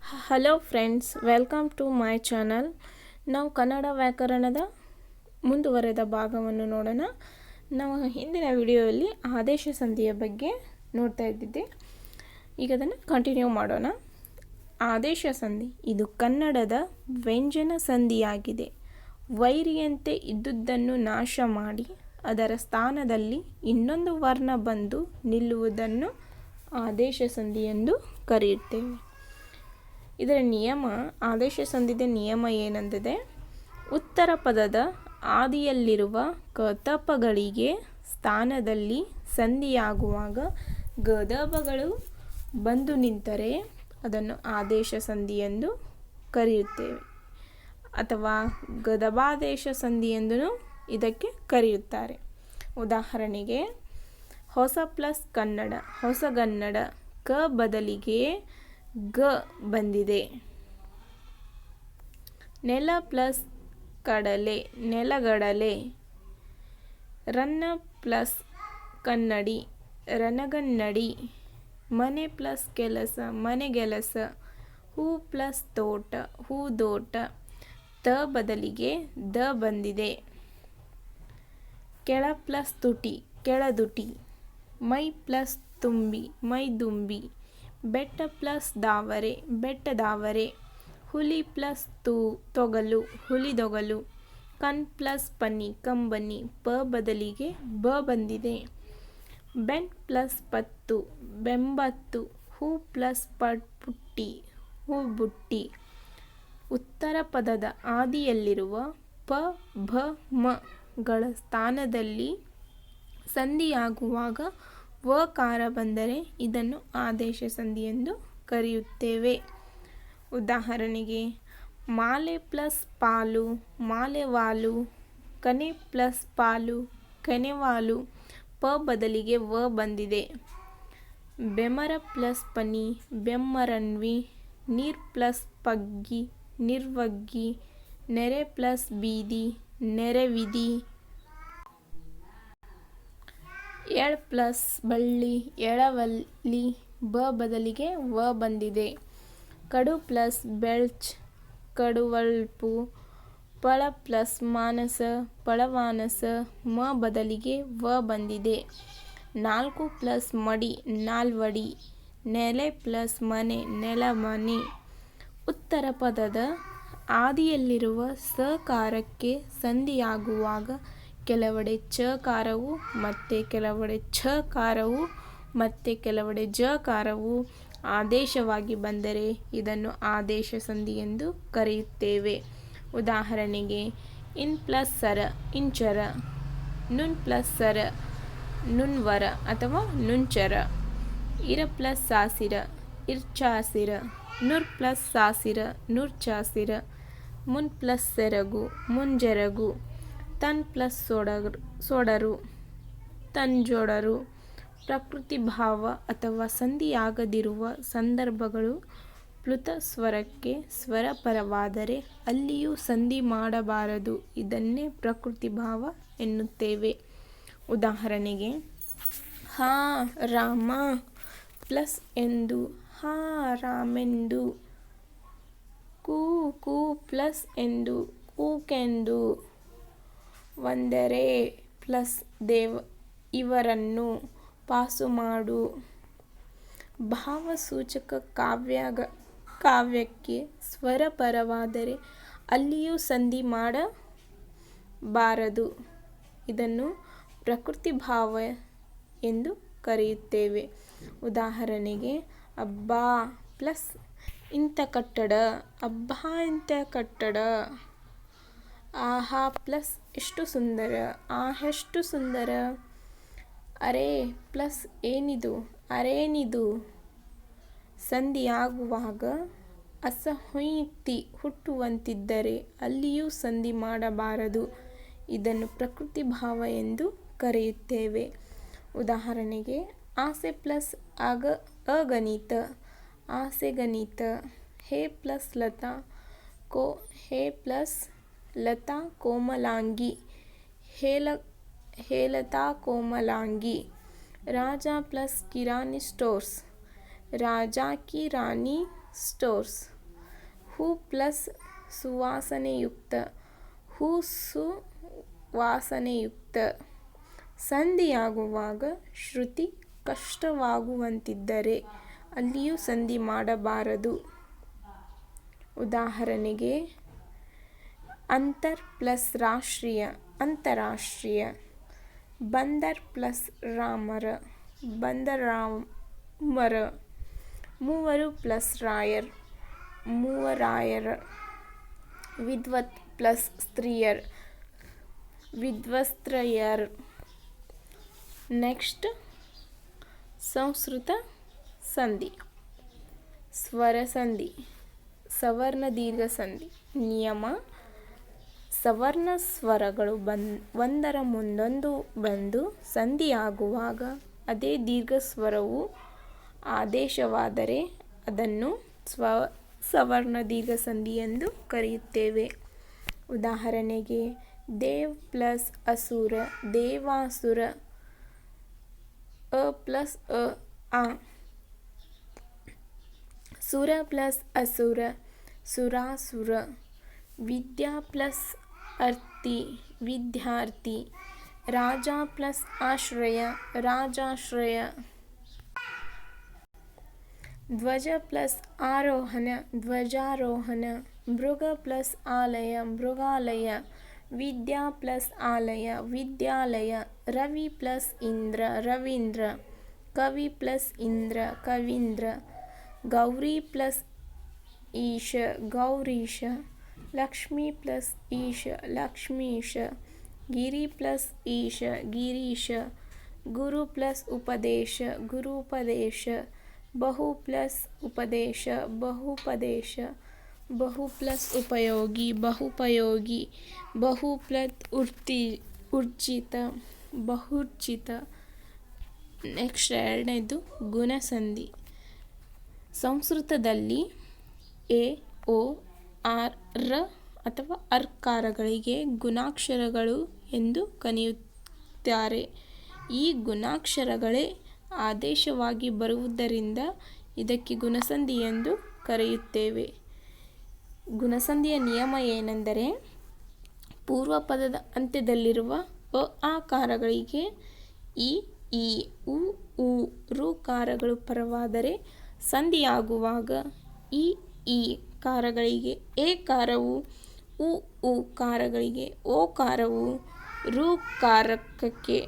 Hello friends, welcome to my channel. ನಾವು ಕನ್ನಡ ವ್ಯಾಕರಣದ ಮುಂದುವರೆದ ಭಾಗವನ್ನು ನೋಡೋಣ. ನಾವು ಹಿಂದಿನ ವಿಡಿಯೋದಲ್ಲಿ ಆದೇಶ ಸಂಧಿಯ ಬಗ್ಗೆ ನೋಡ್ತಾ ಇದ್ದಿದ್ದೆ. ಈಗ ಅದನ್ನು ಕಂಟಿನ್ಯೂ ಮಾಡೋಣ. ಆದೇಶ ಸಂಧಿ ಇದು ಕನ್ನಡದ ವ್ಯಂಜನ ಸಂಧಿಯಾಗಿದೆ. ವೈರಿಯಂತೆ ಇದ್ದುದನ್ನು ನಾಶ ಮಾಡಿ ಅದರ ಸ್ಥಾನದಲ್ಲಿ ಇನ್ನೊಂದು ವರ್ಣ ಬಂದು ನಿಲ್ಲುವುದನ್ನು ಆದೇಶ ಸಂಧಿ ಎಂದು ಕರೆಯುತ್ತೇವೆ. ಇದರ ನಿಯಮ, ಆದೇಶ ಸಂಧಿದ ನಿಯಮ ಏನೆಂದರೆ, ಉತ್ತರ ಪದದ ಆದಿಯಲ್ಲಿರುವ ಕತಪಗಳಿಗೆ ಸ್ಥಾನದಲ್ಲಿ ಸಂಧಿಯಾಗುವಾಗ ಗದಪಗಳು ಬಂದು ನಿಂತರೆ ಅದನ್ನು ಆದೇಶ ಸಂಧಿ ಎಂದು ಕರೆಯುತ್ತೇವೆ, ಅಥವಾ ಗದಭಾದೇಶ ಸಂಧಿ ಎಂದು ಇದಕ್ಕೆ ಕರೆಯುತ್ತಾರೆ. ಉದಾಹರಣೆಗೆ, ಹೊಸ ಪ್ಲಸ್ ಕನ್ನಡ, ಹೊಸಗನ್ನಡ. ಕ ಬದಲಿಗೆ ಗ ಬಂದಿದೆ. ನೆಲ ಪ್ಲಸ್ ಕಡಲೆ, ನೆಲಗಡಲೆ. ರನ್ನ ಪ್ಲಸ್ ಕನ್ನಡಿ, ರನಗನ್ನಡಿ. ಮನೆ ಪ್ಲಸ್ ಕೆಲಸ, ಮನೆಗೆಲಸ. ಹೂ ಪ್ಲಸ್ ತೋಟ, ಹೂದೋಟ. ತ ಬದಲಿಗೆ ದ ಬಂದಿದೆ. ಕೆಳ ಪ್ಲಸ್ ತುಟಿ, ಕೆಳದುಟಿ. ಮೈ ಪ್ಲಸ್ ತುಂಬಿ, ಮೈದುಂಬಿ. ಬೆಟ್ಟ ಪ್ಲಸ್ ದಾವರೆ, ಬೆಟ್ಟದಾವರೆ. ಹುಲಿ ಪ್ಲಸ್ ತೊಗಲು, ಹುಲಿದೊಗಲು. ಕಣ್ ಪ್ಲಸ್ ಪನಿ, ಕಂಬನಿ. ಪ ಬದಲಿಗೆ ಬ ಬಂದಿದೆ. ಬೆನ್ ಪ್ಲಸ್ ಪತ್ತು, ಬೆಂಬತ್ತು. ಹೂ ಪ್ಲಸ್ ಪುಟ್ಟಿ, ಹೂಬುಟ್ಟಿ. ಉತ್ತರ ಪದದ ಆದಿಯಲ್ಲಿರುವ ಪ, ಭ, ಮ ಗಳ ಸ್ಥಾನದಲ್ಲಿ ಸಂಧಿಯಾಗುವಾಗ ವಕಾರ ಬಂದರೆ ಇದನ್ನು ಆದೇಶ ಸಂಧಿ ಎಂದು ಕರೆಯುತ್ತೇವೆ. ಉದಾಹರಣೆಗೆ, ಮಾಲೆ ಪ್ಲಸ್ ಪಾಲು, ಮಾಲೆವಾಲು. ಕನೆ ಪ್ಲಸ್ ಪಾಲು, ಕೆನೆವಾಲು. ಪ ಬದಲಿಗೆ ವ ಬಂದಿದೆ. ಬೆಮರ ಪ್ಲಸ್ ಪನಿ, ಬೆಮ್ಮರನ್ವಿ. ನೀರ್ ಪ್ಲಸ್ ಪಗ್ಗಿ, ನಿರ್ವಗ್ಗಿ. ನೆರೆ ಪ್ಲಸ್ ಬೀದಿ, ನೆರೆವಿಧಿ. ಎಳ್ ಪ್ಲಸ್ ಬಳ್ಳಿ, ಎಳವಲ್ಲಿ. ಬ ಬದಲಿಗೆ ವ ಬಂದಿದೆ. ಕಡು ಪ್ಲಸ್ ಬೆಳ್ಚ್, ಕಡುವಳ್ಪು. ಪಳ ಪ್ಲಸ್ ಮಾನಸ, ಪಳವಾನಸ. ಮ ಬದಲಿಗೆ ವ ಬಂದಿದೆ. ನಾಲ್ಕು ಪ್ಲಸ್ ಮಡಿ, ನಾಲ್ವಡಿ. ನೆಲೆ ಪ್ಲಸ್ ಮನೆ, ನೆಲಮನೆ. ಉತ್ತರ ಪದದ ಆದಿಯಲ್ಲಿರುವ ಸಕಾರಕ್ಕೆ ಸಂಧಿಯಾಗುವಾಗ ಕೆಲವೆಡೆ ಚಕಾರವು, ಮತ್ತೆ ಕೆಲವೆಡೆ ಛಕಾರವು, ಮತ್ತೆ ಕೆಲವೆಡೆ ಜಕಾರವು ಆದೇಶವಾಗಿ ಬಂದರೆ ಇದನ್ನು ಆದೇಶ ಸಂಧಿ ಎಂದು ಕರೆಯುತ್ತೇವೆ. ಉದಾಹರಣೆಗೆ, ಇನ್ ಪ್ಲಸ್ ಸರ, ಇಂಚರ. ನುನ್ ಪ್ಲಸ್ ಸರ, ನುನ್ವರ ಅಥವಾ ನುಂಚರ. ಇರ ಪ್ಲಸ್ ಸಾಸಿರ, ಇರ್ಚಾಸಿರ. ನುರ್ ಪ್ಲಸ್ ಸಾಸಿರ, ನುರ್ಚಾಸಿರ. ಮುನ್ ಪ್ಲಸ್ ಸೆರಗು, ಮುಂಜೆರಗು. ತನ್ ಪ್ಲಸ್ ಸೊಡರು, ತಂಜೊಡರು. ಪ್ರಕೃತಿ ಭಾವ ಅಥವಾ ಸಂಧಿಯಾಗದಿರುವ ಸಂದರ್ಭಗಳು ಪ್ಲುತ ಸ್ವರಕ್ಕೆ ಸ್ವರಪರವಾದರೆ ಅಲ್ಲಿಯೂ ಸಂಧಿ ಮಾಡಬಾರದು. ಇದನ್ನೇ ಪ್ರಕೃತಿ ಭಾವ ಎನ್ನುತ್ತೇವೆ. ಉದಾಹರಣೆಗೆ, ಹಾ ರಾಮ ಪ್ಲಸ್ ಎಂದು, ಹಾ ರಾಮೆಂದು. ಕೂ ಪ್ಲಸ್ ಎಂದು, ಕೂಕೆಂದು. ವಂದರೆ ಪ್ಲಸ್ ದೇವ್, ಇವರನ್ನು. ಪಾಸು ಮಾಡು. ಭಾವಸೂಚಕ ಕಾವ್ಯಕ್ಕೆ ಸ್ವರಪರವಾದರೆ ಅಲ್ಲಿಯೂ ಸಂಧಿ ಮಾಡಬಾರದು. ಇದನ್ನು ಪ್ರಕೃತಿ ಭಾವ ಎಂದು ಕರೆಯುತ್ತೇವೆ. ಉದಾಹರಣೆಗೆ, ಅಬ್ಬಾ ಪ್ಲಸ್ ಇಂಥ ಕಟ್ಟಡ, ಅಬ್ಬಾ ಇಂಥ ಕಟ್ಟಡ. ಆಹಾ ಪ್ಲಸ್ ಎಷ್ಟು ಸುಂದರ, ಆಹೆಷ್ಟು ಸುಂದರ. ಅರೇ ಪ್ಲಸ್ ಏನಿದು, ಅರೇನಿದು. ಸಂಧಿಯಾಗುವಾಗ ಅಸಂಯುಕ್ತಿ ಹುಟ್ಟುವಂತಿದ್ದರೆ ಅಲ್ಲಿಯೂ ಸಂಧಿ ಮಾಡಬಾರದು. ಇದನ್ನು ಪ್ರಕೃತಿ ಭಾವ ಎಂದು ಕರೆಯುತ್ತೇವೆ. ಉದಾಹರಣೆಗೆ, ಆಸೆ ಪ್ಲಸ್ ಅಗಣಿತ, ಆಸೆಗಣಿತ. ಹೇ ಪ್ಲಸ್ ಲತಾ, ಹೇ ಪ್ಲಸ್ ಲತಾ ಕೋಮಲಾಂಗಿ, ಹೇಲತಾ ಕೋಮಲಾಂಗಿ. ರಾಜ ಪ್ಲಸ್ ಕಿರಾಣಿ ಸ್ಟೋರ್ಸ್, ರಾಜಾ ಕಿ ರಾಣಿ ಸ್ಟೋರ್ಸ್. ಹೂ ಪ್ಲಸ್ ಸುವಾಸನೆಯುಕ್ತ, ಹೂ ಸುವಾಸನೆಯುಕ್ತ. ಸಂಧಿಯಾಗುವಾಗ ಶ್ರುತಿ ಕಷ್ಟವಾಗುವಂತಿದ್ದರೆ ಅಲ್ಲಿಯೂ ಸಂಧಿ ಮಾಡಬಾರದು. ಉದಾಹರಣೆಗೆ ಅಂತರ್ ಪ್ಲಸ್ ರಾಷ್ಟ್ರೀಯ, ಅಂತರಾಷ್ಟ್ರೀಯ. ಬಂದರ್ ಪ್ಲಸ್ ರಾಮರ, ಬಂದರಾಮರ. ಮೂವರು ಪ್ಲಸ್ ರಾಯರ್, ಮೂವರಾಯರ. ವಿದ್ವತ್ ಪ್ಲಸ್ ಸ್ತ್ರೀಯರ್, ವಿದ್ವಸ್ತ್ರಯರ್. ನೆಕ್ಸ್ಟ್ ಸಂಸ್ಕೃತ ಸಂಧಿ. ಸ್ವರ ಸಂಧಿ, ಸವರ್ಣ ದೀರ್ಘ ಸಂಧಿ. ನಿಯಮ: ಸವರ್ಣ ಸ್ವರಗಳು ಒಂದರ ಮುಂದೊಂದು ಬಂದು ಸಂಧಿಯಾಗುವಾಗ ಅದೇ ದೀರ್ಘ ಸ್ವರವು ಆದೇಶವಾದರೆ ಅದನ್ನು ಸವರ್ಣ ದೀರ್ಘ ಸಂಧಿ ಎಂದು ಕರೆಯುತ್ತೇವೆ. ಉದಾಹರಣೆಗೆ ದೇವ್ ಪ್ಲಸ್ ಅಸುರ, ದೇವಾಸುರ. ಅ ಪ್ಲಸ್ ಅ. ಸುರ ಪ್ಲಸ್ ಅಸುರ, ಸುರಾಸುರ. ವಿದ್ಯಾ ಪ್ಲಸ್ ಅರ್ಥಿ, ವಿದ್ಯಾರ್ಥಿ. ರಾಜ ಪ್ಲಸ್ ಆಶ್ರಯ, ರಾಜಾಶ್ರಯ. ಧ್ವಜ ಪ್ಲಸ್ ಆರೋಹಣ, ಧ್ವಜಾರೋಹಣ. ಮೃಗ ಪ್ಲಸ್ ಆಲಯ, ಮೃಗಾಲಯ. ವಿದ್ಯಾ ಪ್ಲಸ್ ಆಲಯ, ವಿದ್ಯಾಲಯ. ರವಿ ಪ್ಲಸ್ ಇಂದ್ರ, ರವೀಂದ್ರ. ಕವಿ ಪ್ಲಸ್ ಇಂದ್ರ, ಕವೀಂದ್ರ. ಗೌರಿ ಪ್ಲಸ್ ಈಶ, ಗೌರೀಶ. ಲಕ್ಷ್ಮಿ ಪ್ಲಸ್ ಈಶ, ಲಕ್ಷ್ಮೀಶ. ಗಿರಿ ಪ್ಲಸ್ ಈಶ, ಗಿರೀಶ. ಗುರು ಪ್ಲಸ್ ಉಪದೇಶ, ಗುರೂಪದೇಶ. ಬಹು ಪ್ಲಸ್ ಉಪದೇಶ, ಬಹುಪದೇಶ. ಬಹು ಪ್ಲಸ್ ಉಪಯೋಗಿ, ಬಹುಪಯೋಗಿ. ಬಹು ಪ್ಲಸ್ ಊರ್ಜಿತ, ಬಹುರ್ಜಿತ. ನೆಕ್ಸ್ಟ್ ಎರಡನೇದು ಗುಣಸಂಧಿ. ಸಂಸ್ಕೃತದಲ್ಲಿ ಎ, ಓ, ಆರ್, ರ ಅಥವಾ ಅರ್ಕಾರಗಳಿಗೆ ಗುಣಾಕ್ಷರಗಳು ಎಂದು ಕರೆಯುತ್ತಾರೆ. ಈ ಗುಣಾಕ್ಷರಗಳೇ ಆದೇಶವಾಗಿ ಬರುವುದರಿಂದ ಇದಕ್ಕೆ ಗುಣಸಂಧಿ ಎಂದು ಕರೆಯುತ್ತೇವೆ. ಗುಣಸಂಧಿಯ ನಿಯಮ ಏನೆಂದರೆ ಪೂರ್ವಪದದ ಅಂತ್ಯದಲ್ಲಿರುವ ಅ, ಆಕಾರಗಳಿಗೆ ಇ, ಈ, ಉ, ಊ, ಋಕಾರಗಳು ಪರವಾದರೆ ಸಂಧಿಯಾಗುವಾಗ ಇ, ಈ ಕಾರಗಳಿಗೆ ಏಕಾರವು, ಉ, ಊ ಕಾರಗಳಿಗೆ ಓಕಾರವು, ಋಕಾರಕ್ಕೆ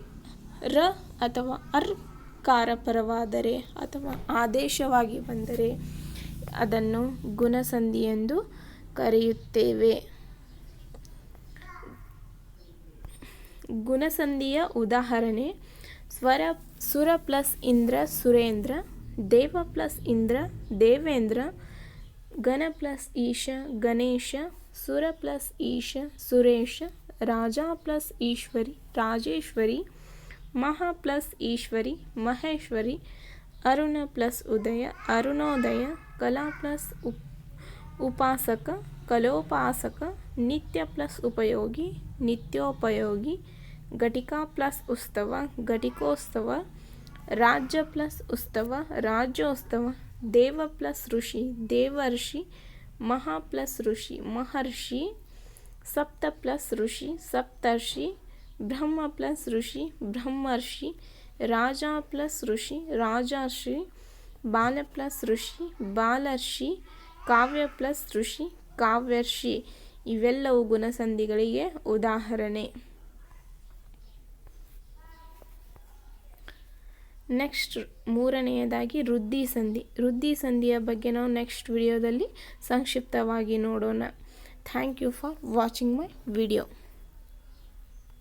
ರ ಅಥವಾ ಅರ್ ಕಾರ ಪರವಾದರೆ ಅಥವಾ ಆದೇಶವಾಗಿ ಬಂದರೆ ಅದನ್ನು ಗುಣಸಂಧಿ ಎಂದು ಕರೆಯುತ್ತೇವೆ. ಗುಣಸಂಧಿಯ ಉದಾಹರಣೆ ಸುರ ಪ್ಲಸ್ ಇಂದ್ರ, ಸುರೇಂದ್ರ. ದೇವ ಪ್ಲಸ್ ಇಂದ್ರ, ದೇವೇಂದ್ರ. ಗಣ ಪ್ಲಸ್ ಈಶ, ಗಣೇಶ. ಸುರ ಪ್ಲಸ್ ಈಶ, ಸುರೇಶ. ರಾಜ ಪ್ಲಸ್ ಈಶ್ವರಿ, ರಾಜೇಶ್ವರಿ. ಮಹಾ ಪ್ಲಸ್ ಈಶ್ವರಿ, ಮಹೇಶ್ವರಿ. ಅರುಣ ಪ್ಲಸ್ ಉದಯ, ಅರುಣೋದಯ. ಕಲಾ ಪ್ಲಸ್ ಉಪಾಸಕ, ಕಲೋಪಾಸಕ. ನಿತ್ಯ ಪ್ಲಸ್ ಉಪಯೋಗಿ, ನಿತ್ಯೋಪಯೋಗಿ. ಘಟಿಕಾ ಪ್ಲಸ್ ಉತ್ಸವ, ಘಟಿಕೋತ್ಸವ. ರಾಜ್ಯ ಪ್ಲಸ್ ಉತ್ಸವ, ರಾಜ್ಯೋತ್ಸವ. ದೇವ ಪ್ಲಸ್ ಋಷಿ, ದೇವರ್ಷಿ. ಮಹಾ ಪ್ಲಸ್ ಋಷಿ, ಮಹರ್ಷಿ. ಸಪ್ತ ಪ್ಲಸ್ ಋಷಿ, ಸಪ್ತರ್ಷಿ. ಬ್ರಹ್ಮ ಪ್ಲಸ್ ಋಷಿ, ಬ್ರಹ್ಮರ್ಷಿ. ರಾಜ ಪ್ಲಸ್ ಋಷಿ, ರಾಜರ್ಷಿ. ಬಾಲ ಪ್ಲಸ್ ಋಷಿ, ಬಾಲರ್ಷಿ. ಕಾವ್ಯ ಪ್ಲಸ್ ಋಷಿ, ಕಾವ್ಯರ್ಷಿ. ಇವೆಲ್ಲವೂ ಗುಣಸಂಧಿಗಳಿಗೆ ಉದಾಹರಣೆ. ನೆಕ್ಸ್ಟ್ ಮೂರನೆಯದಾಗಿ ವೃದ್ಧಿ ಸಂಧಿ. ವೃದ್ಧಿ ಸಂಧಿಯ ಬಗ್ಗೆ ನಾವು ನೆಕ್ಸ್ಟ್ ವಿಡಿಯೋದಲ್ಲಿ ಸಂಕ್ಷಿಪ್ತವಾಗಿ ನೋಡೋಣ. Thank you for watching my video.